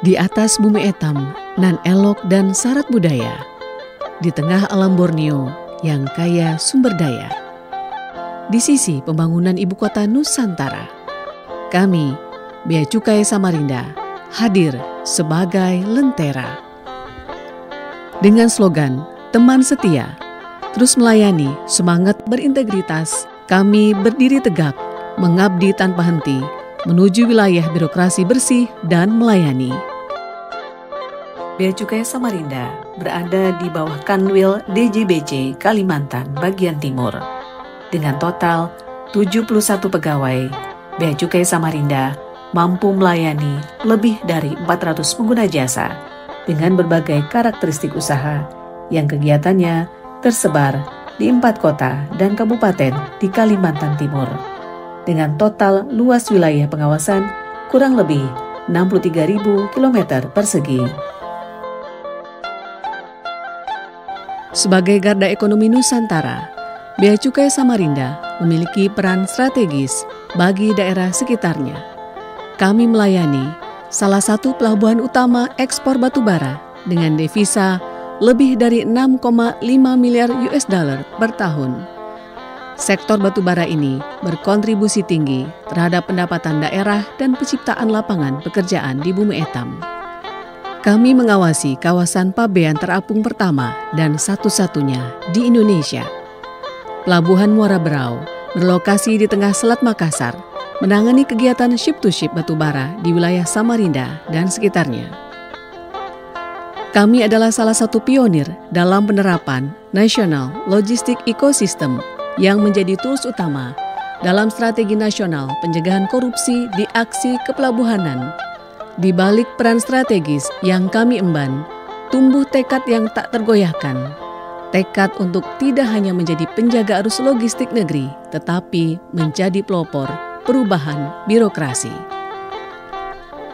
Di atas bumi etam, nan elok dan syarat budaya, di tengah alam Borneo yang kaya sumber daya, di sisi pembangunan ibu kota Nusantara, kami, Bea Cukai Samarinda, hadir sebagai lentera. Dengan slogan Teman Setia, terus melayani, semangat berintegritas, kami berdiri tegak, mengabdi tanpa henti, menuju wilayah birokrasi bersih dan melayani. Bea Cukai Samarinda berada di bawah Kanwil DJBC Kalimantan bagian Timur. Dengan total 71 pegawai, Bea Cukai Samarinda mampu melayani lebih dari 400 pengguna jasa dengan berbagai karakteristik usaha yang kegiatannya tersebar di 4 kota dan kabupaten di Kalimantan Timur. Dengan total luas wilayah pengawasan kurang lebih 63.000 km persegi. Sebagai garda ekonomi Nusantara, Bea Cukai Samarinda memiliki peran strategis bagi daerah sekitarnya. Kami melayani salah satu pelabuhan utama ekspor batubara dengan devisa lebih dari 6,5 miliar US dollar per tahun. Sektor batubara ini berkontribusi tinggi terhadap pendapatan daerah dan penciptaan lapangan pekerjaan di bumi etam. Kami mengawasi kawasan pabean terapung pertama dan satu-satunya di Indonesia. Pelabuhan Muara Berau berlokasi di tengah Selat Makassar, menangani kegiatan ship-to-ship batubara di wilayah Samarinda dan sekitarnya. Kami adalah salah satu pionir dalam penerapan National Logistic Ecosystem yang menjadi tools utama dalam strategi nasional pencegahan korupsi di aksi kepelabuhanan. Di balik peran strategis yang kami emban, tumbuh tekad yang tak tergoyahkan. Tekad untuk tidak hanya menjadi penjaga arus logistik negeri, tetapi menjadi pelopor perubahan birokrasi.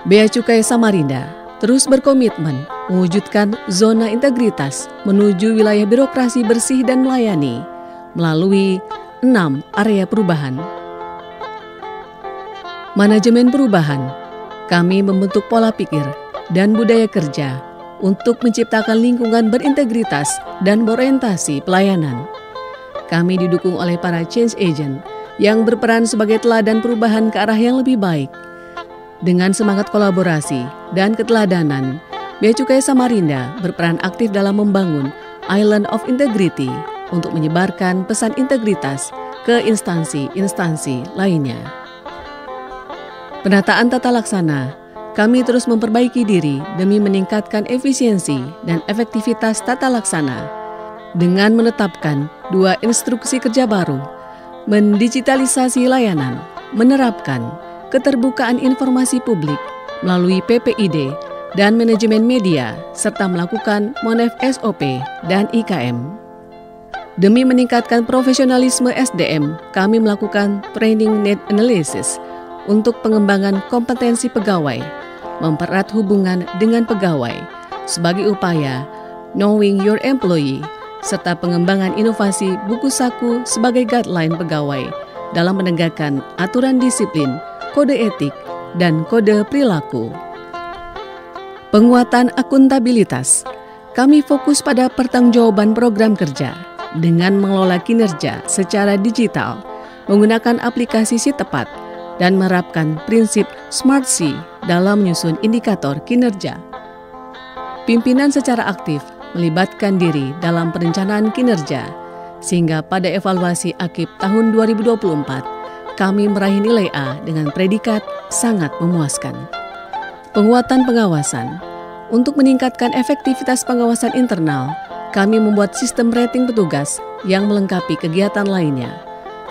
Bea Cukai Samarinda terus berkomitmen mewujudkan zona integritas menuju wilayah birokrasi bersih dan melayani melalui 6 area perubahan. Manajemen perubahan. Kami membentuk pola pikir dan budaya kerja untuk menciptakan lingkungan berintegritas dan berorientasi pelayanan. Kami didukung oleh para change agent yang berperan sebagai teladan perubahan ke arah yang lebih baik. Dengan semangat kolaborasi dan keteladanan, Bea Cukai Samarinda berperan aktif dalam membangun Island of Integrity untuk menyebarkan pesan integritas ke instansi-instansi lainnya. Penataan tata laksana, kami terus memperbaiki diri demi meningkatkan efisiensi dan efektivitas tata laksana dengan menetapkan 2 instruksi kerja baru, mendigitalisasi layanan, menerapkan keterbukaan informasi publik melalui PPID dan manajemen media, serta melakukan MONEF SOP dan IKM. Demi meningkatkan profesionalisme SDM, kami melakukan training need analysis untuk pengembangan kompetensi pegawai, mempererat hubungan dengan pegawai sebagai upaya knowing your employee, serta pengembangan inovasi buku saku sebagai guideline pegawai dalam menegakkan aturan disiplin, kode etik, dan kode perilaku. Penguatan akuntabilitas, kami fokus pada pertanggungjawaban program kerja dengan mengelola kinerja secara digital, menggunakan aplikasi si tepat, dan menerapkan prinsip Smart C dalam menyusun indikator kinerja. Pimpinan secara aktif melibatkan diri dalam perencanaan kinerja, sehingga pada evaluasi akhir tahun 2024, kami meraih nilai A dengan predikat sangat memuaskan. Penguatan pengawasan. Untuk meningkatkan efektivitas pengawasan internal, kami membuat sistem rating petugas yang melengkapi kegiatan lainnya,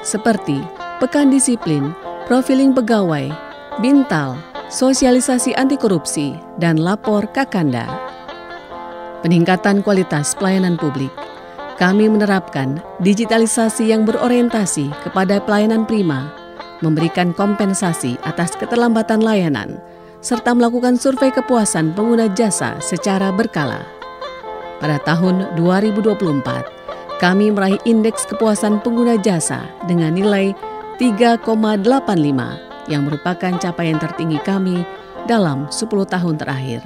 seperti pekan disiplin, profiling pegawai, bintal, sosialisasi anti korupsi, dan lapor Kakanda. Peningkatan kualitas pelayanan publik. Kami menerapkan digitalisasi yang berorientasi kepada pelayanan prima, memberikan kompensasi atas keterlambatan layanan, serta melakukan survei kepuasan pengguna jasa secara berkala. Pada tahun 2024, kami meraih indeks kepuasan pengguna jasa dengan nilai 3,85 yang merupakan capaian tertinggi kami dalam 10 tahun terakhir.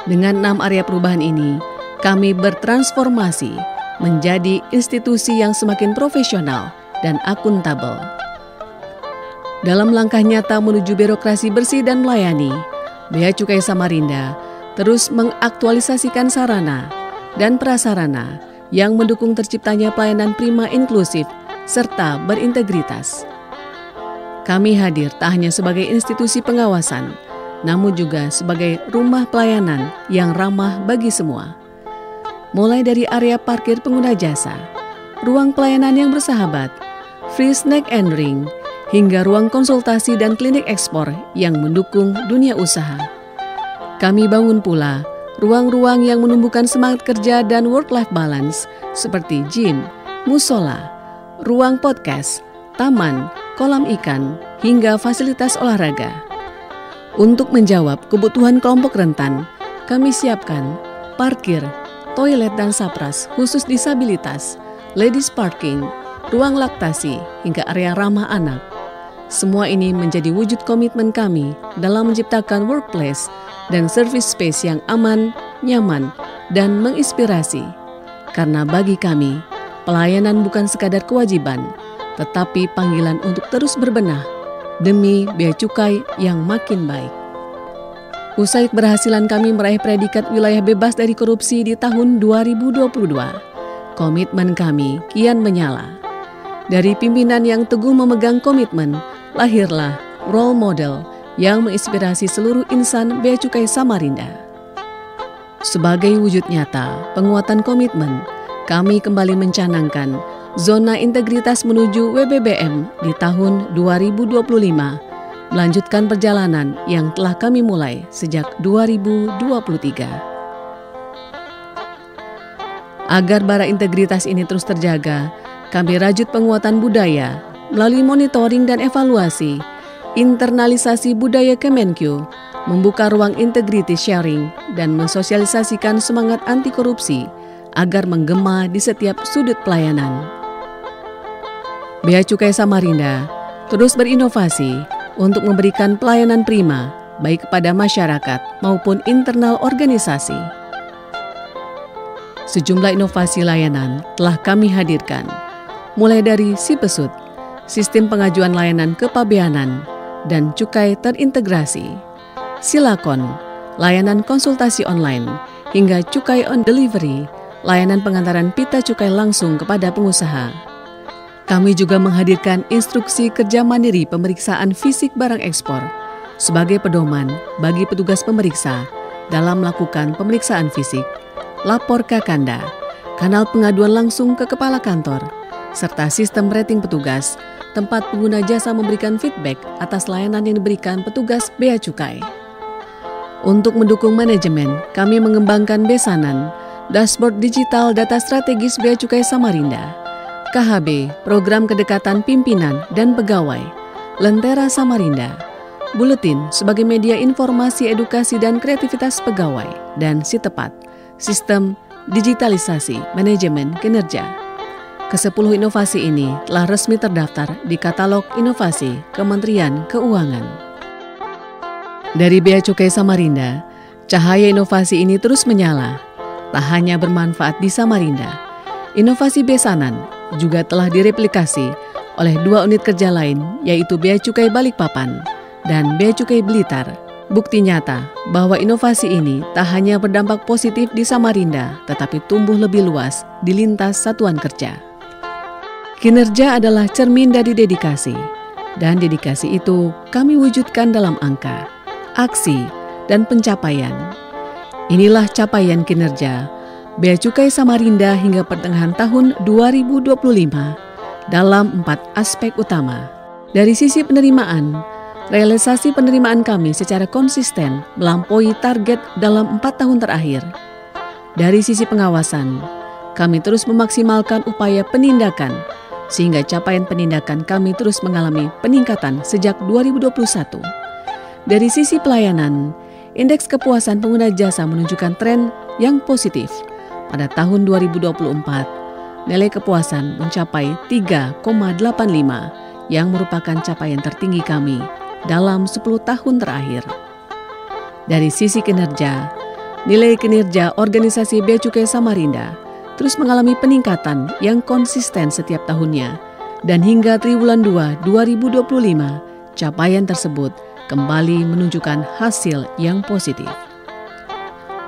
Dengan 6 area perubahan ini, kami bertransformasi menjadi institusi yang semakin profesional dan akuntabel. Dalam langkah nyata menuju birokrasi bersih dan melayani, Bea Cukai Samarinda terus mengaktualisasikan sarana dan prasarana yang mendukung terciptanya pelayanan prima inklusif serta berintegritas. Kami hadir tak hanya sebagai institusi pengawasan, namun juga sebagai rumah pelayanan yang ramah bagi semua. Mulai dari area parkir pengguna jasa, ruang pelayanan yang bersahabat, free snack and drink, hingga ruang konsultasi dan klinik ekspor yang mendukung dunia usaha. Kami bangun pula ruang-ruang yang menumbuhkan semangat kerja dan work-life balance seperti gym, musola, ruang podcast, taman, kolam ikan, hingga fasilitas olahraga. Untuk menjawab kebutuhan kelompok rentan, kami siapkan parkir, toilet dan sapras khusus disabilitas, ladies parking, ruang laktasi, hingga area ramah anak. Semua ini menjadi wujud komitmen kami dalam menciptakan workplace dan service space yang aman, nyaman, dan menginspirasi. Karena bagi kami, pelayanan bukan sekadar kewajiban, tetapi panggilan untuk terus berbenah demi bea cukai yang makin baik. Usai keberhasilan kami meraih predikat wilayah bebas dari korupsi di tahun 2022, komitmen kami kian menyala. Dari pimpinan yang teguh memegang komitmen, lahirlah role model yang menginspirasi seluruh insan Bea Cukai Samarinda. Sebagai wujud nyata penguatan komitmen, kami kembali mencanangkan zona integritas menuju WBBM di tahun 2025, melanjutkan perjalanan yang telah kami mulai sejak 2023. Agar bara integritas ini terus terjaga, kami rajut penguatan budaya melalui monitoring dan evaluasi, internalisasi budaya Kemenkyu, membuka ruang integrity sharing, dan mensosialisasikan semangat anti korupsi agar menggema di setiap sudut pelayanan. Bea Cukai Samarinda terus berinovasi untuk memberikan pelayanan prima baik kepada masyarakat maupun internal organisasi. Sejumlah inovasi layanan telah kami hadirkan, mulai dari SIPESUD, Sistem Pengajuan Layanan Kepabeanan dan Cukai Terintegrasi, Silakon, layanan konsultasi online, hingga Cukai on Delivery, layanan pengantaran pita cukai langsung kepada pengusaha. Kami juga menghadirkan instruksi kerja mandiri pemeriksaan fisik barang ekspor sebagai pedoman bagi petugas pemeriksa dalam melakukan pemeriksaan fisik, lapor Kakanda, kanal pengaduan langsung ke kepala kantor, serta sistem rating petugas, tempat pengguna jasa memberikan feedback atas layanan yang diberikan petugas Bea Cukai. Untuk mendukung manajemen, kami mengembangkan Besanan, Dashboard Digital Data Strategis Bea Cukai Samarinda, KHB, Program Kedekatan Pimpinan dan Pegawai, Lentera Samarinda, Buletin sebagai media informasi edukasi dan kreativitas pegawai, dan Sitepat, Sistem Digitalisasi Manajemen Kinerja. Ke-10 inovasi ini telah resmi terdaftar di Katalog Inovasi Kementerian Keuangan. Dari Bea Cukai Samarinda, cahaya inovasi ini terus menyala. Tak hanya bermanfaat di Samarinda, inovasi Besanan juga telah direplikasi oleh 2 unit kerja lain, yaitu Bea Cukai Balikpapan dan Bea Cukai Blitar. Bukti nyata bahwa inovasi ini tak hanya berdampak positif di Samarinda, tetapi tumbuh lebih luas di lintas satuan kerja. Kinerja adalah cermin dari dedikasi, dan dedikasi itu kami wujudkan dalam angka, aksi, dan pencapaian. Inilah capaian kinerja Bea Cukai Samarinda hingga pertengahan tahun 2025 dalam 4 aspek utama. Dari sisi penerimaan, realisasi penerimaan kami secara konsisten melampaui target dalam 4 tahun terakhir. Dari sisi pengawasan, kami terus memaksimalkan upaya penindakan, sehingga capaian penindakan kami terus mengalami peningkatan sejak 2021. Dari sisi pelayanan, indeks kepuasan pengguna jasa menunjukkan tren yang positif. Pada tahun 2024, nilai kepuasan mencapai 3,85 yang merupakan capaian tertinggi kami dalam 10 tahun terakhir. Dari sisi kinerja, nilai kinerja organisasi Bea Cukai Samarinda terus mengalami peningkatan yang konsisten setiap tahunnya, dan hingga triwulan 2 2025, capaian tersebut kembali menunjukkan hasil yang positif.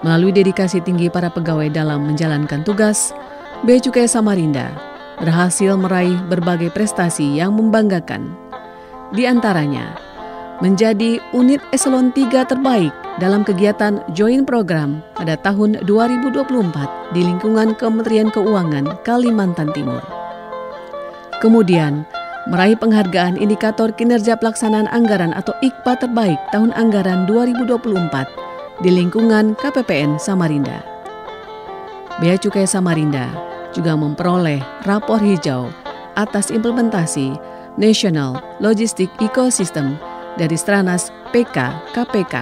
Melalui dedikasi tinggi para pegawai dalam menjalankan tugas, Bea Cukai Samarinda berhasil meraih berbagai prestasi yang membanggakan. Di antaranya, menjadi unit eselon 3 terbaik dalam kegiatan Joint Program pada tahun 2024 di lingkungan Kementerian Keuangan Kalimantan Timur. Kemudian, meraih penghargaan Indikator Kinerja Pelaksanaan Anggaran atau IKPA terbaik tahun anggaran 2024 di lingkungan KPPN Samarinda. Bea Cukai Samarinda juga memperoleh rapor hijau atas implementasi National Logistic Ecosystem dari Stranas PK KPK,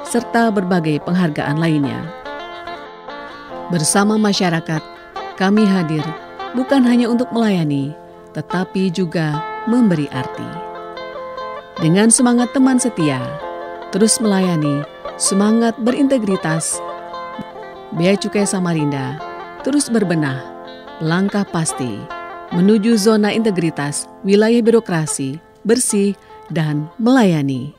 serta berbagai penghargaan lainnya. Bersama masyarakat, kami hadir bukan hanya untuk melayani, tetapi juga memberi arti. Dengan semangat teman setia, terus melayani, semangat berintegritas, Bea Cukai Samarinda terus berbenah, langkah pasti menuju zona integritas wilayah birokrasi, bersih, dan melayani.